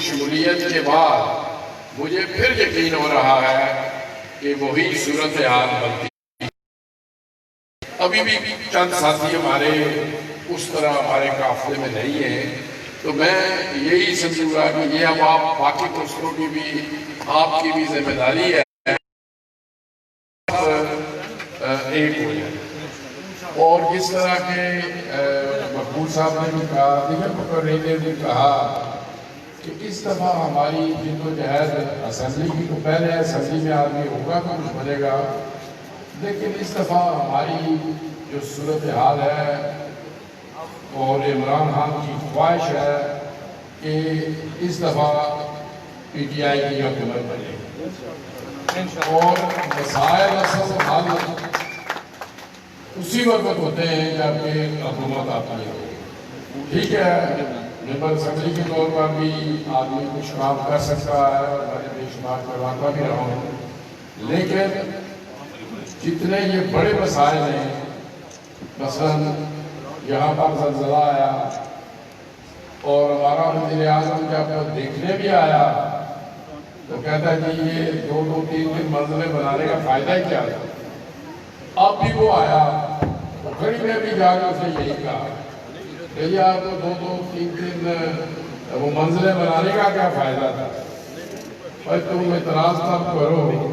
شمولیت کے بعد مجھے پھر یقین ہو رہا ہے کہ وہی صورتحال بنتی. ابھی بھی چند ساتھی ہمارے اس طرح ہمارے قافلے میں نہیں ہیں، تو میں یہی سمجھوں گا کہ یہ اب آپ باقی دوستوں کی بھی آپ کی بھی ذمہ داری ہے ایک ہو جائے. اور جس طرح کے مقبول صاحب نے بھی کہا، دیگر مقررین نے بھی کہا کہ اس دفعہ ہماری جدوجہد اسمبلی کی، تو پہلے اسمبلی میں آدمی ہوگا تو کچھ بنے گا، لیکن اس دفعہ ہماری جو صورتحال ہے اور عمران خان کی خواہش ہے کہ اس دفعہ پی ٹی آئی کی حکومت بنے اور مسائل اصل حل اسی وقت ہوتے ہیں جب کہ حکومت آتی ہے. ٹھیک ہے، ممبر اسمبلی کے طور پر بھی آدمی کچھ کام کر سکتا ہے اور میں بے شمار کرواتا بھی رہا ہوں، لیکن جتنے یہ بڑے مسائل ہیں، مثلا یہاں پر زلزلہ آیا اور ہمارا وزیر اعظم جب دیکھنے بھی آیا تو کہتا ہے جی یہ 2-3 منزلیں بنانے کا فائدہ ہی کیا ہے. اب بھی وہ آیا گھڑی میں بھی جا کے اسے یہی کہا کہ آپ کو 2-3 وہ منزلیں بنانے کا کیا فائدہ تھا. بھائی تم اعتراض تب کرو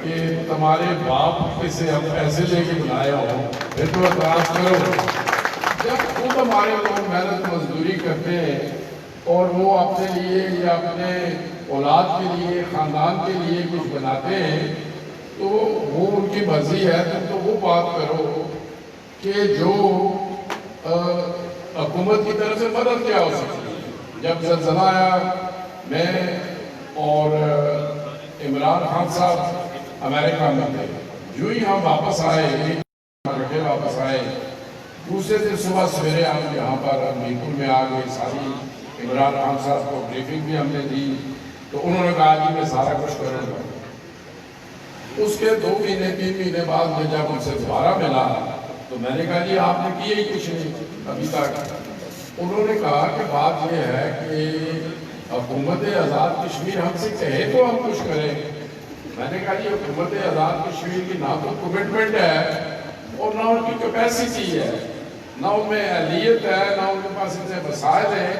کہ تمہارے باپ سے ہم پیسے لے کے بنائے ہوں، پھر تو اعتراض کرو. جب خود ہمارے لوگ محنت مزدوری کرتے ہیں اور وہ اپنے لیے یا اپنے اولاد کے لیے، خاندان کے لیے کچھ بناتے ہیں تو وہ ان کی مرضی ہے. تو وہ بات کرو کہ جو حکومت کی طرف سے مدد کیا ہو سکتی ہے. جب زلزلہ آیا، میں اور عمران خان صاحب امریکہ میں تھے، جو ہی ہم واپس آئے واپس آئے دوسرے دن صبح سویرے ہم یہاں پر میرپور میں آ گئے. ساری عمران خان صاحب کو بریفنگ بھی ہم نے دی تو انہوں نے کہا کہ میں سارا کچھ کروں گا. اس کے 2 مہینے 3 مہینے بعد میں جب ان سے دوبارہ ملا تو میں نے کہا جی آپ نے کیا ہی کچھ نہیں ابھی تک. انہوں نے کہا کہ بات یہ ہے کہ حکومت آزاد کشمیر ہم سے کہے تو ہم کچھ کریں. میں نے کہا جی حکومت آزاد کشمیر کی نہ تو کمٹمنٹ ہے اور نہ ان کی کیپیسٹی ہے، نہ ان میں اہلیت ہے، نہ ان کے پاس اتنے وسائل ہیں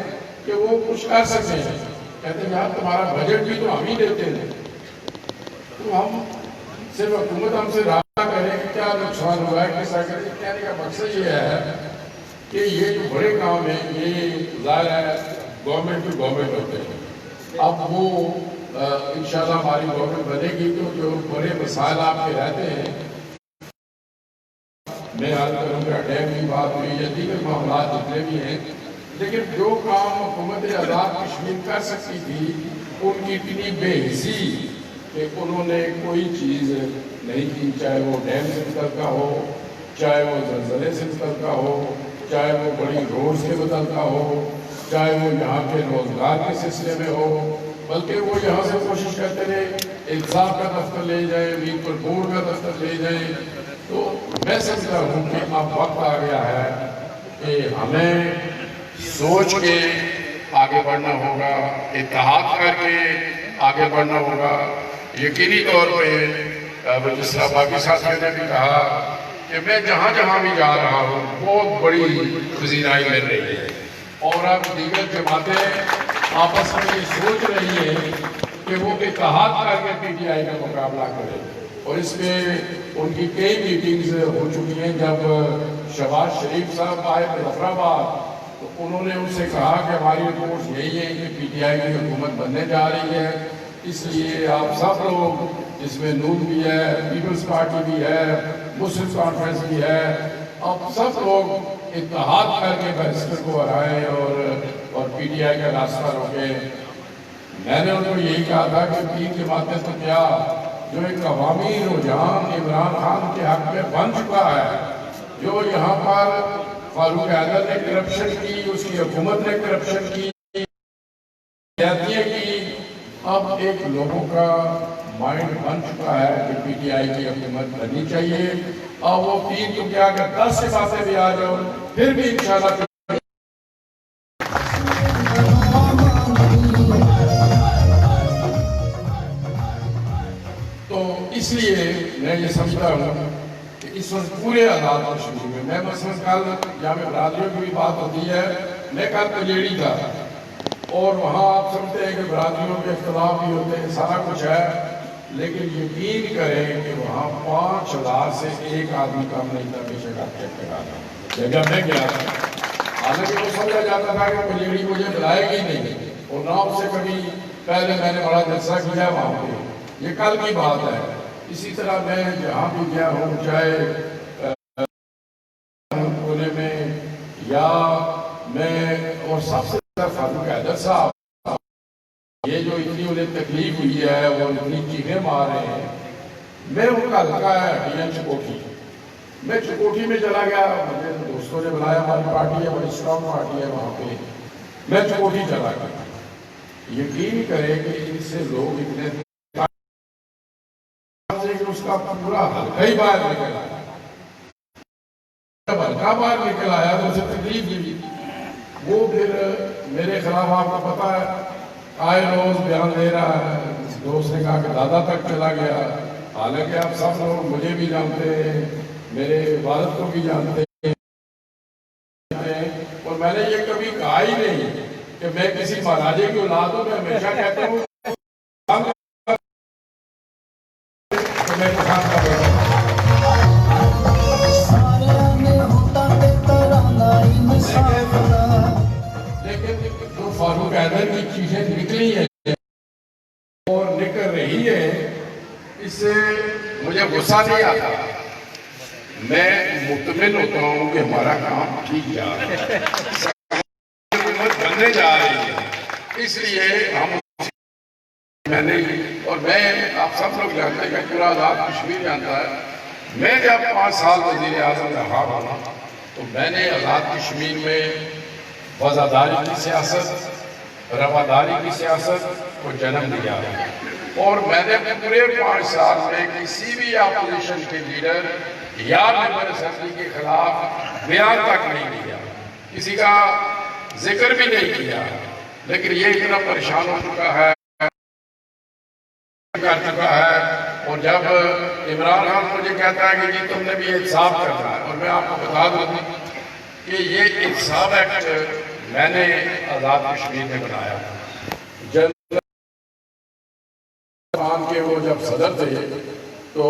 کہ وہ کچھ کر سکتے ہیں. کہتے ہیں یار تمہارا بجٹ بھی تو ہم ہی دیتے ہیں. تو ہم صرف حکومت ہم سے رابطہ کریں کہ کیا نقصان ہوا ہے، کیسا کریں. کہنے کا مقصد یہ ہے کہ یہ جو بڑے کام ہیں یہ ظاہر ہے گورنمنٹ ٹو گورنمنٹ ہوتے ہیں. اب وہ انشاءاللہ ہماری گورنمنٹ بنے گی تو جو بڑے مسائل آپ کے رہتے ہیں میں حل کروں گا. ڈیم کی بات ہوئی یا دیگر معاملات جتنے بھی ہیں، لیکن جو کام حکومت آزاد کشمیر کر سکتی تھی ان کی اتنی بے حسی کہ انہوں نے کوئی چیز نہیں کی. چاہے وہ ڈیم سے متعلقہ ہو، چاہے وہ زلزلے سے متعلقہ ہو، چاہے وہ بڑی روڈ سے متعلقہ ہو، چاہے وہ یہاں کے روزگار کے سلسلے میں ہو. بلکہ وہ یہاں سے کوشش کرتے رہے انصاف کا دفتر لے جائیں، میرپور بورڈ کا دفتر لے جائیں. تو میں سمجھتا ہوں کہ اب وقت آ گیا ہے کہ ہمیں سوچ کے آگے بڑھنا ہوگا، اتحاد کر کے آگے بڑھنا ہوگا. یقینی طور پہ جس طرح باقی ساتھیوں نے بھی کہا کہ میں جہاں جہاں بھی جا رہا ہوں بہت بڑی پذیرائی مل رہی ہے. اور اب دیگر جماعتیں آپس میں یہ سوچ رہی ہیں کہ وہ اتحاد کر کے پی ٹی آئی کا مقابلہ کریں. اور اس میں ان کی کئی میٹنگز ہو چکی ہیں. جب شہباز شریف صاحب آئے مظفر آباد تو انہوں نے ان سے کہا کہ ہماری رپورٹس یہی ہے کہ پی ٹی آئی کی حکومت بننے جا رہی ہے، اس لیے آپ سب لوگ جس میں نون بھی ہے، پیپلز پارٹی بھی ہے، مسلم کانفرنس بھی ہے، اب سب لوگ اتحاد کر کے بیرسٹر کو ہرائیں اور پی ٹی آئی کا راستہ روکیں. میں نے ان کو یہی کہا تھا کہ 3 جماعتیں تو کیا، جو ایک عوامی رجحان عمران خان کے حق میں بن چکا ہے، جو یہاں پر فاروق حیدر نے کرپشن کی، اس کی حکومت نے کرپشن کی، اب ایک لوگوں کا مائنڈ بن چکا ہے کہ پی ٹی آئی کی حکومت بننی چاہیے. اور وہ 3 تو کیا کہ 10 سے باتیں بھی آ جاؤ پھر بھی انشاءاللہ اس لیے میں یہ سمجھتا ہوں کہ اس وقت پورے آزاد کشمیر میں مثلاً کل جامع برادریوں کی بھی بات ہوتی ہے، میں کل پجیڑی تھا اور وہاں آپ سمجھتے ہیں کہ برادریوں کے اختلاف بھی ہوتے ہیں، سارا کچھ ہے، لیکن یقین کریں کہ وہاں 5,000 سے ایک آدمی کم نہیں تھا، بے شک آپ چیک کرا تھا جب میں گیا تھا۔ حالانکہ وہ سمجھا جاتا تھا کہ پجیڑی مجھے بلائے گی نہیں، اور نہ اس سے کبھی پہلے میں نے بڑا جلسہ کیا وہاں پہ، یہ کل کی بات ہے۔ اسی طرح میں جہاں بھی گیا ہوں، چاہے پونے میں یا میں، اور سب سے زیادہ فاروق حیدر صاحب، یہ جو اتنی انہیں تکلیف ہوئی ہے، وہ اتنی چیخیں مار رہے ہیں، میں ان کا ہلکا ہے ہڈیاں چکوٹھی، میں چکوٹھی میں چلا گیا، مجھے دوستوں نے بلایا، ہماری پارٹی ہے، بڑی اسٹرانگ پارٹی ہے وہاں پہ، میں چکوٹھی چلا گیا۔ یقین کرے کہ ان سے لوگ اتنے کہ اس کا پورا ہلکا ہی باہر نکل آیا، جب ہلکا باہر نکل آیا تو اسے تکلیف دی، وہ پھر میرے خلاف آپ کو پتا ہے آئے روز بیان دے رہا ہے۔ دوست نے کہا کہ دادا تک چلا گیا، حالانکہ آپ سب لوگ مجھے بھی جانتے ہیں، میرے والد کو بھی جانتے ہیں، اور میں نے یہ کبھی کہا ہی نہیں کہ میں کسی مہاراجے کی اولاد ہوں۔ میں ہمیشہ کہتا ہوں میں کسان کا بیٹا ہوں۔ لیکن جو فاروق حیدر کی چیزیں نکلی ہیں اور نکل رہی ہے، اس سے مجھے غصہ نہیں آتا، میں مطمئن ہوتا ہوں کہ ہمارا کام ٹھیک جا رہا ہے، حکومت بننے جا رہی ہے، اس لیے ہم میں نے، اور میں آپ سب لوگ جانتے ہیں کہ پورا آزاد کشمیر جانتا ہے، میں جب 5 سال وزیر اعظم رہا ہوں تو میں نے آزاد کشمیر میں وفاداری کی سیاست، رواداری کی سیاست کو جنم دیا، اور میں نے پورے 5 سال میں کسی بھی اپوزیشن کے لیڈر یا ممبر اسمبلی کے خلاف بیان تک نہیں دیا، کسی کا ذکر بھی نہیں کیا، لیکن یہ اتنا پریشان ہو چکا ہے، کر چکا ہے، اور جب عمران خان مجھے کہتا ہے کہ جی تم نے بھی احتساب کرنا ہے، اور میں آپ کو بتا دوں کہ یہ احتساب ایکٹ میں نے آزاد کشمیر میں بنایا۔ جنرل خان کے وہ جب صدر تھے تو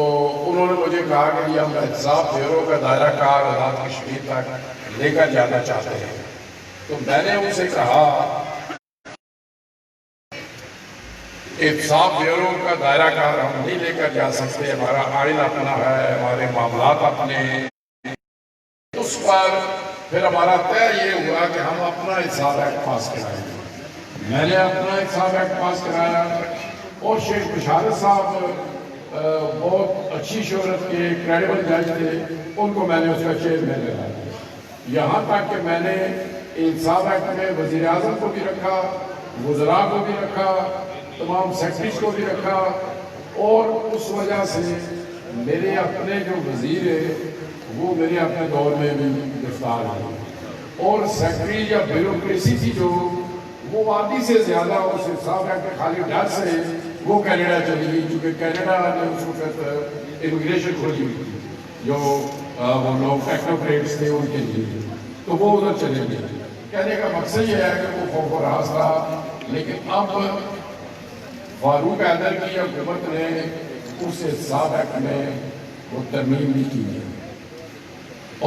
انہوں نے مجھے کہا کہ ہم احتساب بیورو کا دائرہ کار آزاد کشمیر تک لے کر جانا چاہتے ہیں، تو میں نے ان سے کہا احتساب بیورو کا دائرہ کار ہم نہیں لے کر جا سکتے، ہمارا آئین اپنا ہے، ہمارے معاملات اپنے ہیں۔ اس پر پھر ہمارا طے یہ ہوا کہ ہم اپنا احتساب ایکٹ پاس کرائیں گے۔ میں نے اپنا احتساب ایکٹ پاس کرایا، اور شیخ بشارت صاحب بہت اچھی شہرت کے کریڈیبل جج تھے، ان کو میں نے اس کا چیئرمین بنا دیا، یہاں تک کہ میں نے احتساب ایکٹ میں وزیر اعظم کو بھی رکھا، وزراء کو بھی رکھا، تمام سیکرٹریز کو بھی رکھا، اور اس وجہ سے میرے اپنے جو وزیر ہیں وہ میرے اپنے دور میں بھی گرفتار ہیں، اور سیکرٹری یا بیوروکریسی تھی جو وہ آدھی سے زیادہ اس حساب ہے کہ خالی ڈر سے وہ کینیڈا چلی گئی، چونکہ کینیڈا نے اس وقت امیگریشن کھولی ہوئی تھی، جو وہ لوگ ٹیکنوکریٹس تھے ان کے لیے، تو وہ ادھر چلے گئے۔ کہنے کا مقصد یہ ہے کہ وہ خوف و راز رہا، لیکن اب فاروق حیدر کی حکومت نے اس احتساب ایکٹ میں وہ ترمیم بھی کی ہے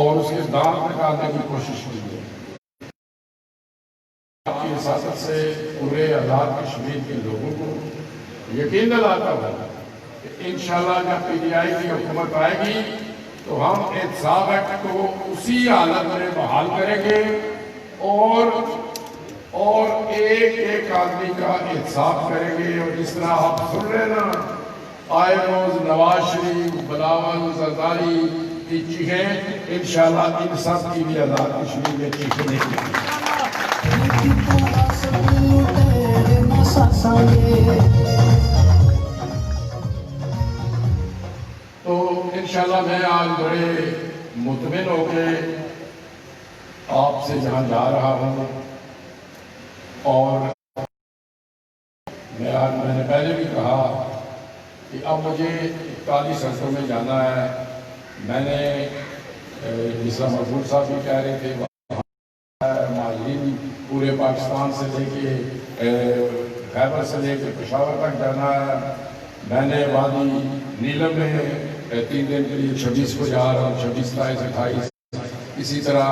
اور اس کے دام نکالنے کی کوشش کی ہے۔ آپ کی حساست سے پورے آزاد کشمیر کے لوگوں کو یقین دلاتا ہوں کہ انشاءاللہ جب پی ٹی آئی کی حکومت آئے گی تو ہم احتساب ایکٹ کو اسی حالت میں بحال کریں گے، اور ایک ایک آدمی کا احتساب کریں گے، اور جس طرح آپ سن رہے نا آئے روز نواز شریف، بلاول، زرداری کی چیخیں، انشاءاللہ ان سب کی بھی آزاد کشمیر میں چیخیں نکلیں گی۔ تو انشاءاللہ میں آج بڑے مطمئن ہو کے آپ سے جہاں جا رہا ہوں، اور میں نے پہلے بھی کہا کہ اب مجھے 41 حلقوں میں جانا ہے. میں نے جس طرح مقبول صاحب بھی کہہ رہے تھے مہاجرین پورے پاکستان سے لے کے خیبر سے لے کے پشاور تک جانا ہے. میں نے وادی نیلم میں 3 دن کے لیے 26 کو جا رہا ہوں, 26 27 28. اسی طرح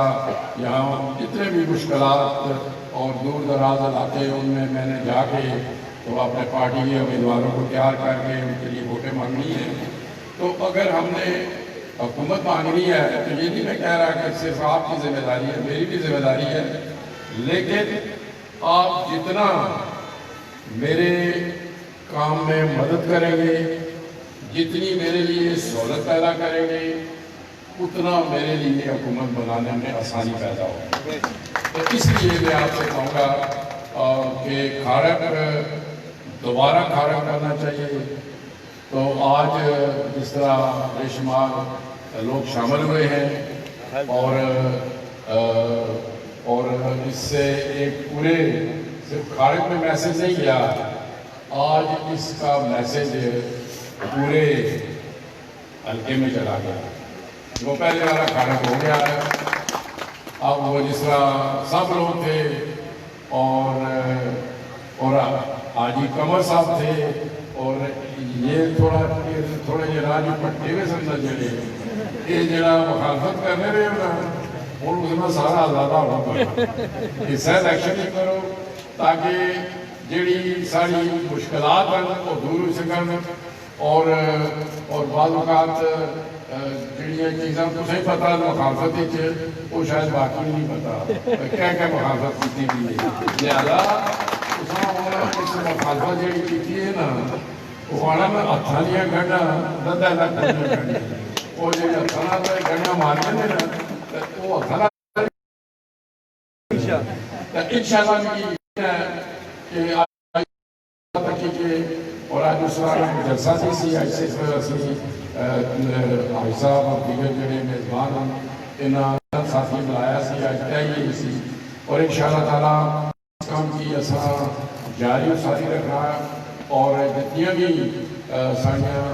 یہاں جتنے بھی مشکلات اور دور دراز علاقے ان میں نے جا کے تو اپنے پارٹی کے امیدواروں کو تیار کر کے ان کے لیے ووٹیں مانگنی ہیں. تو اگر ہم نے حکومت مانگنی ہے تو یہ نہیں میں کہہ رہا کہ صرف آپ کی ذمہ داری ہے, میری بھی ذمہ داری ہے, لیکن آپ جتنا میرے کام میں مدد کریں گے, جتنی میرے لیے سہولت پیدا کریں گے, اتنا میرے لیے حکومت بنانے میں آسانی پیدا ہوگی. تو اس لیے میں آپ سے کہوں گا کہ کھارک دوبارہ کھارک کرنا چاہیے. تو آج جس طرح بے شمار لوگ شامل ہوئے ہیں اور اس سے ایک پورے صرف کھارک میں میسیج نہیں گیا, آج اس کا میسیج پورے حلقے میں چلا گیا. وہ پہلے والا کھارک ہو گیا ہے, اب وہ جس طرح سب لوگ تھے اور حاجی قمر صاحب تھے اور یہ تھوڑے جناب پٹے میں سمجھا جڑے یہ جڑا مخالفت کرنے رہے نا اور اس میں سارا آزادہ ہوگا. حصہ الیکشن ہی کرو تاکہ جڑی ساری مشکلات ہیں وہ دور ہو سکن اور بعض اوقات جڑیاں چیزاں تسیں پتہ مخالفت وہ شاید باقی نہیں پتا کیا مخالفت کی بھی ہے. لہٰذا اس مخالفت جڑی کی ہے نا وہ آنا میں ہاتھوں دیا گنڈا دندہ گنڈی وہ جی ہاتھوں گنڈا مارتے ہیں نا وہ ہاتھوں انشاءاللہ اور آج اس طرح جلسہ بھی سی ایسے بھائی صاحب اور دیگر جڑے میزبان ہیں انہاں ساتھی بلایا سی اج تہیے سی اور انشاءاللہ تعالیٰ اس کام کی اثر جاری و ساری رکھنا ہے اور جتنی بھی ساریاں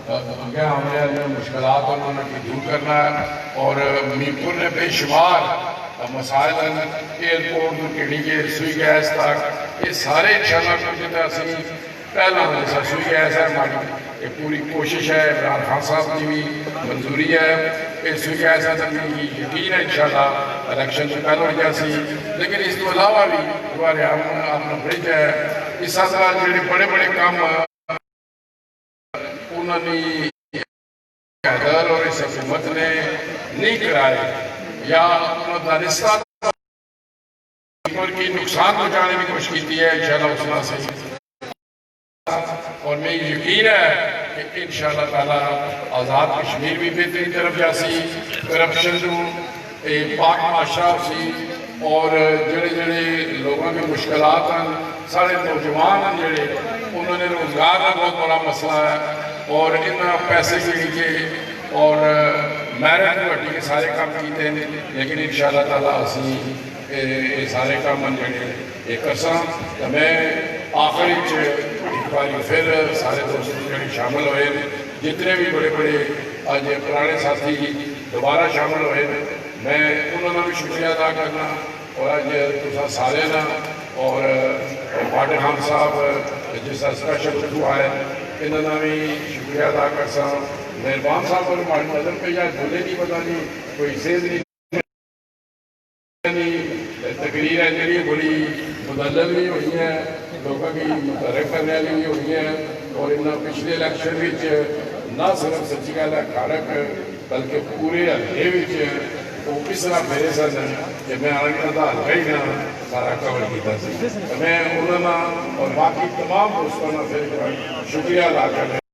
اگے آنے والی مشکلات انہوں نے دور کرنا ہے. اور میرپور نے بے شمار مسائل ایئرپورٹ کیڑی کے سوئی گیس تک یہ سارے انشاءاللہ کچھ اسی پہلا جیسا سوئی گیس ہے ہماری یہ پوری کوشش ہے. عمران خان صاحب کی بھی منظوری ہے کہ سوئی گیس ہے تک یقین ہے انشاءاللہ الیکشن سے پہلے ہو جاسی. لیکن اس کو علاوہ بھی دوبارہ اپنا برج ہے اس طرح جڑے بڑے بڑے کام انہوں نے حیدر اور اس حکومت نے نہیں کرائے یا دانستہ کی نقصان پہنچانے کی کوشش کی ہے انشاءاللہ اسنا سے. اور میں یقین ہے کہ انشاءاللہ تعالیٰ آزاد کشمیر بھی بہترین طرف جاسی, کرپشن پاک معاشرہ سی اور جڑے جڑے لوگوں کے مشکلات ہیں سارے نوجوان ہیں جڑے انہوں نے روزگار کا بہت بڑا مسئلہ ہے اور ان پیسے کے لیے اور میرٹ کو ہٹی کے سارے کام کیتے ہیں. لیکن انشاءاللہ تعالیٰ اسی یہ سارے کام جڑے ایک کرساں. میں آخری ایک باری پھر سارے دوست جڑے شامل ہوئے جتنے بھی بڑے بڑے آج پرانے ساتھی دوبارہ شامل ہوئے میں انہوں نے بھی شکریہ ادا کرنا اور آج تسا سارے نا اور پاٹے خان صاحب جس طرح اسپیشل چھٹو آئے انہوں نے بھی شکریہ ادا کرسا. مہربان صاحب اور ہماری نظر پہ یا بولے نہیں پتا نہیں کوئی سیز نہیں تقریر ہے جڑی بڑی مدلل بھی ہوئی ہے لوگوں کی متحرک کرنے والی بھی ہوئی ہے. اور انہوں پچھلے الیکشن وچ نہ صرف سچی گل ہے کھارک بلکہ پورے حلقے وہ کس طرح میرے سن کہ میں آنے کا حلقہ ہی نہ سارا کور کیا میں انہوں نے اور باقی تمام دوستوں نے پھر شکریہ ادا کرنا.